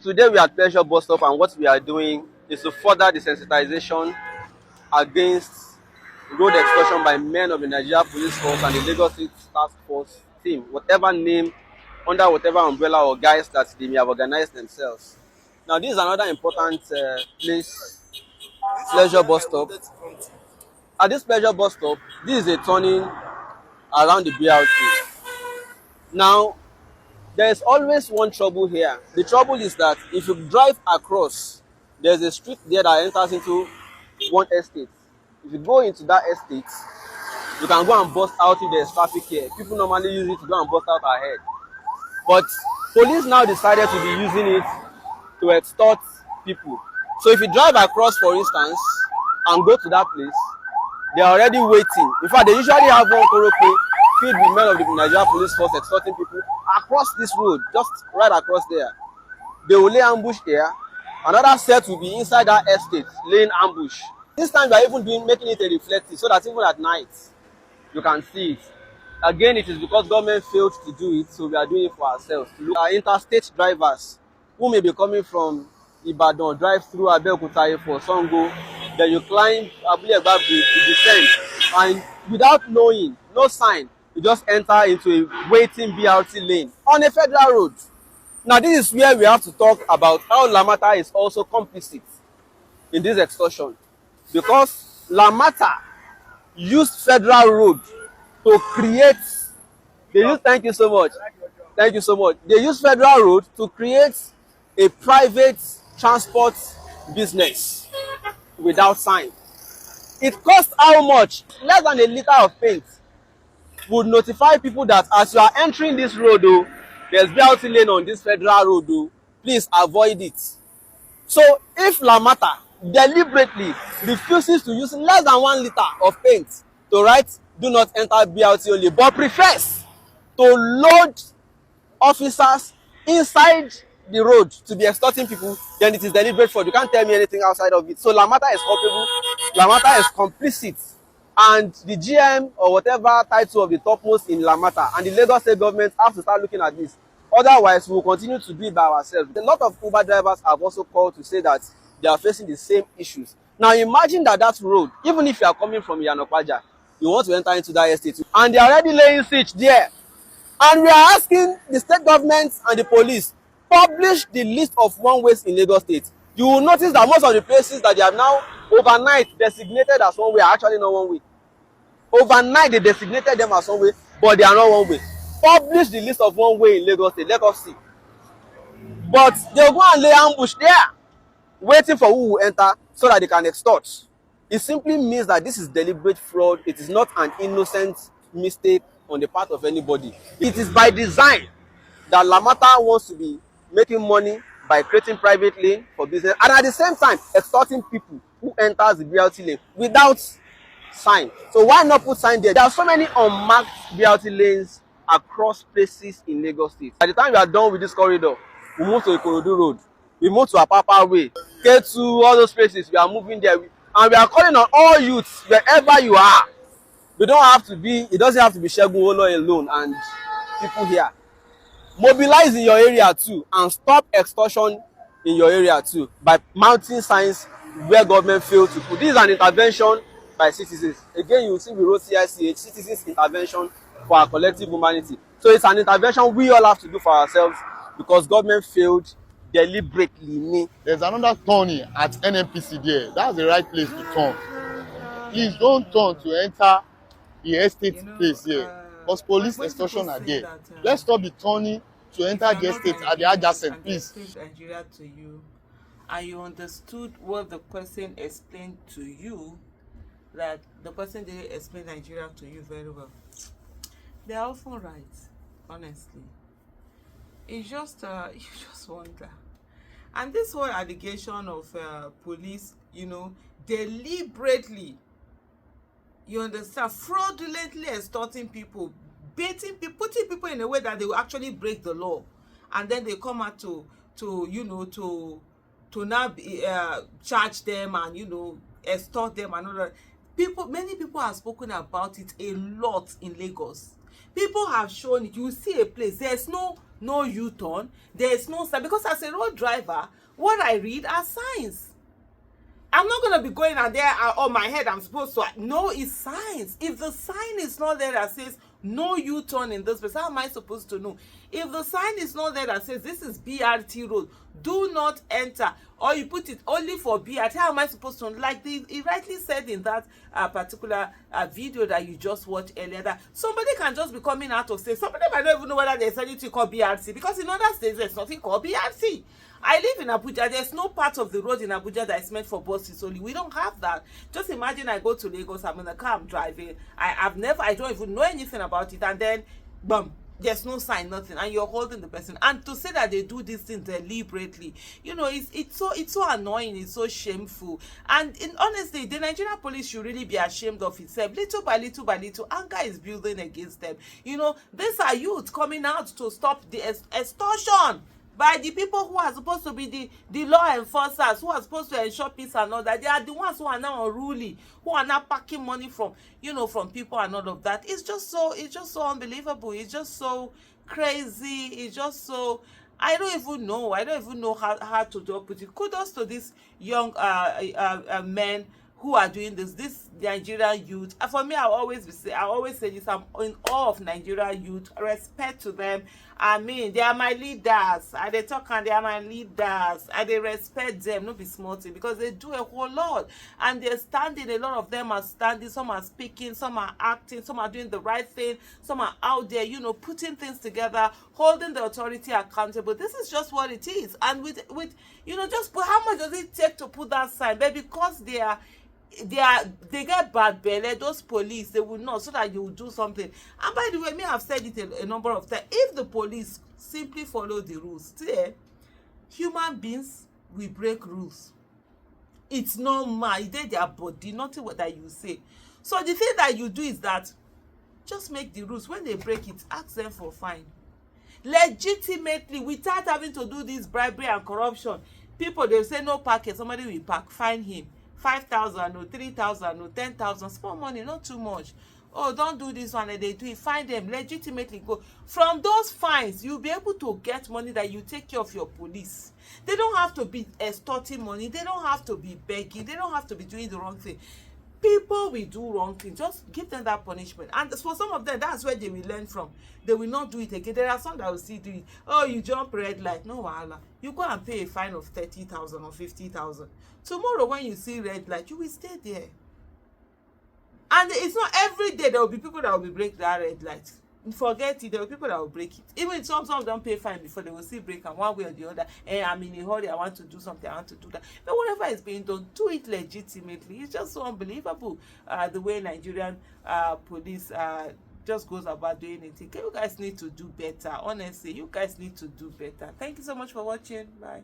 Today we are at Pleasure Bus Stop, and what we are doing is to further the sensitization against road extortion by men of the Nigeria Police Force and the Lagos State Task Force team, whatever name, under whatever umbrella or guise that they may have organized themselves. Now, this is another important place, Pleasure Bus Stop. At this Pleasure Bus Stop, this is a turning around the BRT. Now, there is always one trouble here. The trouble is that if you drive across, there's a street there that enters into one estate. If you go into that estate, you can go and bust out if there's traffic here. People normally use it to go and bust out ahead. But police now decided to be using it to extort people. So if you drive across, for instance, and go to that place, they are already waiting. In fact, they usually have one korope filled with men of the Nigeria Police Force extorting people across this road, just right across there. They will lay ambush here. Another set will be inside that estate, laying ambush. This time we are even making it a reflective so that even at night, you can see it. Again, it is because government failed to do it, so we are doing it for ourselves. To look at interstate drivers who may be coming from Ibadan, drive through Abeokuta for Sango, then you climb Abule Egba Bridge, you descend, and without knowing, no sign, you just enter into a waiting BRT lane on a federal road. Now, this is where we have to talk about how LAMATA is also complicit in this extortion, because LAMATA used federal road to create, thank you so much. Thank you so much. They use federal road to create a private transport business without sign. It costs how much? Less than a liter of paint would notify people that as you are entering this road, oh, there's BRT lane on this federal road, oh, please avoid it. So if LAMATA deliberately refuses to use less than 1 liter of paint to write do not enter BRT only, but prefers to load officers inside the road to be extorting people, then it is deliberate fraud. You can't tell me anything outside of it. So LAMATA is culpable, LAMATA is complicit, and the GM or whatever title of the topmost in LAMATA and the Lagos State government have to start looking at this. Otherwise, we will continue to do it by ourselves. A lot of Uber drivers have also called to say that they are facing the same issues. Now imagine that road, even if you are coming from Yanokwaja, you want to enter into that estate, and they are already laying siege there. And we are asking the state government and the police, publish the list of one-ways in Lagos State. You will notice that most of the places that they have now overnight designated as one way are actually not one way. Overnight they designated them as one way, but they are not one way. Publish the list of one way in Lagos State, let us see. But they will go and lay ambush there, waiting for who will enter so that they can extort. It simply means that this is deliberate fraud. It is not an innocent mistake on the part of anybody. It is by design that LAMATA wants to be making money by creating private lane for business and at the same time extorting people who enters the BRT lane without sign. So why not put sign there? There are so many unmarked BRT lanes across places in Lagos State. By the time we are done with this corridor, we move to Ikorodu Road, we move to Apapa Way, get to all those places. We are moving there, and we are calling on all youths wherever you are. We don't have to be, it doesn't have to be Segun Olo alone and people here. Mobilize in your area too and stop extortion in your area too by mounting signs where government failed to put. This is an intervention by citizens. Again, you will see we wrote CICH, citizens intervention for our collective humanity. So it's an intervention we all have to do for ourselves because government failed deliberately. There's another turning at NNPC there. That's the right place to turn. Please don't turn to enter the estate place here. Because police extortion are there. Let's stop the turning to enter the estate at the adjacent, please. Nigeria to you, and you understood what the person explained to you, that the person didn't explain Nigeria to you very well. They are often right, honestly. It's just you just wonder. And this whole allegation of police, deliberately, you understand, fraudulently extorting people, baiting people, putting people in a way that they will actually break the law, and then they come out to now charge them and extort them and all that. Many people have spoken about it a lot in Lagos. People have shown it. You see a place, there's no no U-turn, there is no sign. Because as a road driver, what I read are signs. I'm not going to be going out there on my head. I'm supposed to know it's signs. If the sign is not there that says no U-turn in this place, how am I supposed to know? If the sign is not there that says this is BRT road, do not enter, or you put it only for BRT, how am I supposed to know? Like he rightly said in that particular video that you just watched earlier, that somebody can just be coming out of state. Somebody might not even know whether there's anything called BRT, because in other states there's nothing called BRT. I live in Abuja. There's no part of the road in Abuja that is meant for buses only. We don't have that. Just imagine I go to Lagos, I'm in the car, I'm driving. I don't even know anything about it. And then, boom, there's no sign, nothing. And you're holding the person. And to say that they do this thing deliberately, it's so annoying. It's so shameful. And honestly, the Nigerian police should really be ashamed of itself. Little by little by little, anger is building against them. These are youth coming out to stop the extortion by the people who are supposed to be the law enforcers, who are supposed to ensure peace and all that. They are the ones who are now unruly, who are now packing money from people and all of that. It's just so unbelievable. It's just so crazy. It's just so, I don't even know how to put it. Kudos to these young men who are doing this Nigerian youth. And for me, I always say this, I'm in awe of Nigerian youth. Respect to them. I mean, they are my leaders. They talk and they are my leaders. They respect them, not be small thing, because they do a whole lot. And they're standing, a lot of them are standing, some are speaking, some are acting, some are doing the right thing, some are out there, putting things together, holding the authority accountable. This is just what it is. And with just how much does it take to put that sign? But because they get bad belly, those police, they will know, so that you will do something. And by the way, me, I've said it a number of times, if the police simply follow the rules, human beings will break rules. It's normal. It's their body, nothing what that you say. So the thing that you do is that just make the rules. When they break it, ask them for fine. Legitimately, without having to do this bribery and corruption. People, they'll say no parking, somebody will park, fine him 5,000 or 3,000 or 10,000, small money, not too much. Oh, don't do this one, and they do it. Find them, legitimately go. From those fines, you'll be able to get money that you take care of your police. They don't have to be extorting money. They don't have to be begging. They don't have to be doing the wrong thing. People will do wrong things. Just give them that punishment. And for some of them, that's where they will learn from. They will not do it again. There are some that will still do it. Oh, you jump red light. No wahala. You go and pay a fine of 30,000 or 50,000. Tomorrow, when you see red light, you will stay there. And it's not every day there will be people that will be break that red light. Forget it, there will be people that will break it. Even some don't pay fine before, they will still break, and one way or the other, I'm in a hurry, I want to do something, I want to do that. But whatever is being done, do it legitimately. It's just so unbelievable the way Nigerian police just goes about doing it. You guys need to do better. Honestly, you guys need to do better. Thank you so much for watching. Bye.